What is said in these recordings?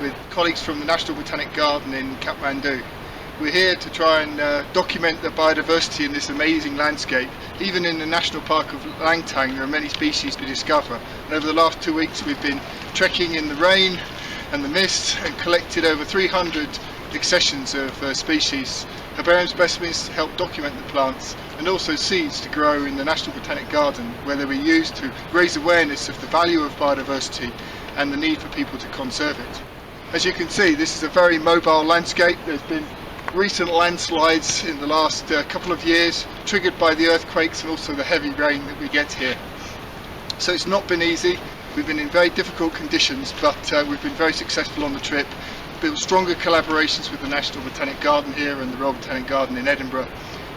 with colleagues from the National Botanic Garden in Kathmandu. We're here to try and document the biodiversity in this amazing landscape. Even in the National Park of Langtang there are many species to discover, and over the last 2 weeks we've been trekking in the rain and the mist and collected over 300 accessions of species. Herbarium specimens to help document the plants, and also seeds to grow in the National Botanic Garden, where they were used to raise awareness of the value of biodiversity and the need for people to conserve it. As you can see, this is a very mobile landscape. There's been recent landslides in the last couple of years, triggered by the earthquakes and also the heavy rain that we get here. So it's not been easy. We've been in very difficult conditions, but we've been very successful on the trip. Built stronger collaborations with the National Botanic Garden here and the Royal Botanic Garden in Edinburgh,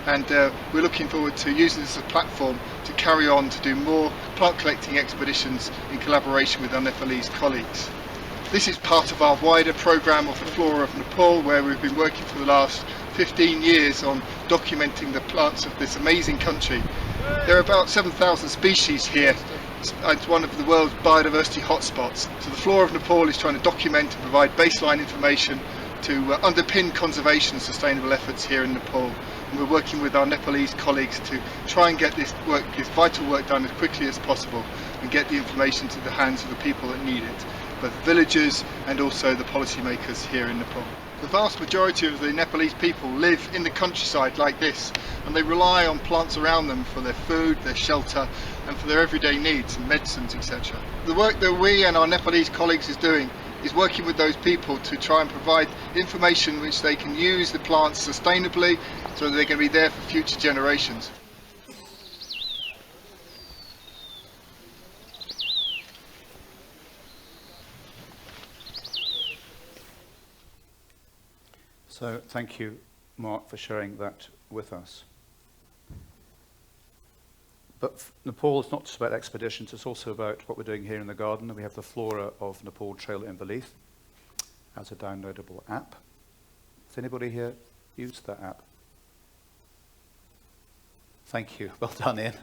and we're looking forward to using this as a platform to carry on to do more plant collecting expeditions in collaboration with our Nepalese colleagues. This is part of our wider programme of the Flora of Nepal, where we've been working for the last 15 years on documenting the plants of this amazing country. There are about 7,000 species here. It's one of the world's biodiversity hotspots. So the Flora of Nepal is trying to document and provide baseline information to underpin conservation and sustainable efforts here in Nepal. And we're working with our Nepalese colleagues to try and get this vital work done as quickly as possible and get the information to the hands of the people that need it, both villagers and also the policymakers here in Nepal. The vast majority of the Nepalese people live in the countryside like this, and they rely on plants around them for their food, their shelter, and for their everyday needs and medicines, etc. The work that we and our Nepalese colleagues is doing is working with those people to try and provide information which they can use the plants sustainably, so that they can be there for future generations. So thank you, Mark, for sharing that with us. But Nepal is not just about expeditions, it's also about what we're doing here in the garden. We have the Flora of Nepal Trail Inverleith as a downloadable app. Has anybody here used that app? Thank you, well done, Ian.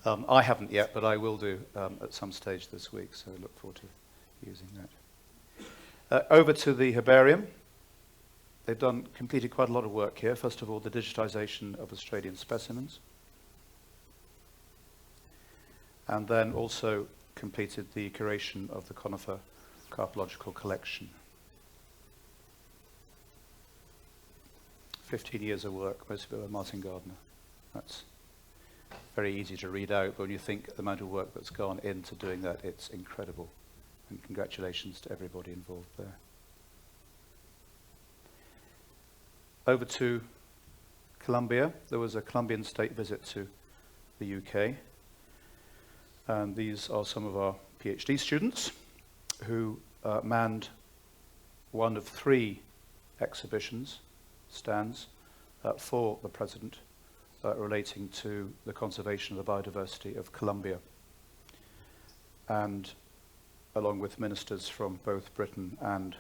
I haven't yet, but I will do at some stage this week, so I look forward to using that. Over to the herbarium. They've completed quite a lot of work here. First of all, the digitisation of Australian specimens. And then also completed the curation of the conifer carpological collection. 15 years of work, most of it by Martin Gardner. That's very easy to read out, but when you think the amount of work that's gone into doing that, it's incredible. And congratulations to everybody involved there. Over to Colombia. There was a Colombian state visit to the UK. And these are some of our PhD students who manned one of 3 exhibitions, stands, for the President relating to the conservation of the biodiversity of Colombia. And along with ministers from both Britain and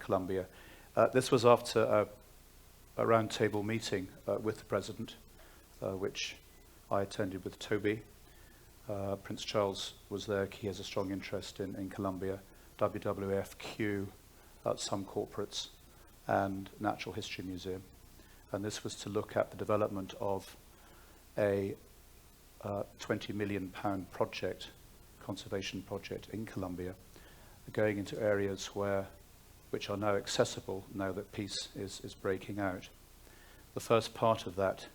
Colombia. This was after a roundtable meeting with the President, which I attended with Toby. Prince Charles was there. He has a strong interest in Colombia, WWF, Kew, some corporates, and Natural History Museum. And this was to look at the development of a £20 million project, conservation project in Colombia, going into areas which are now accessible now that peace is breaking out. The first part of that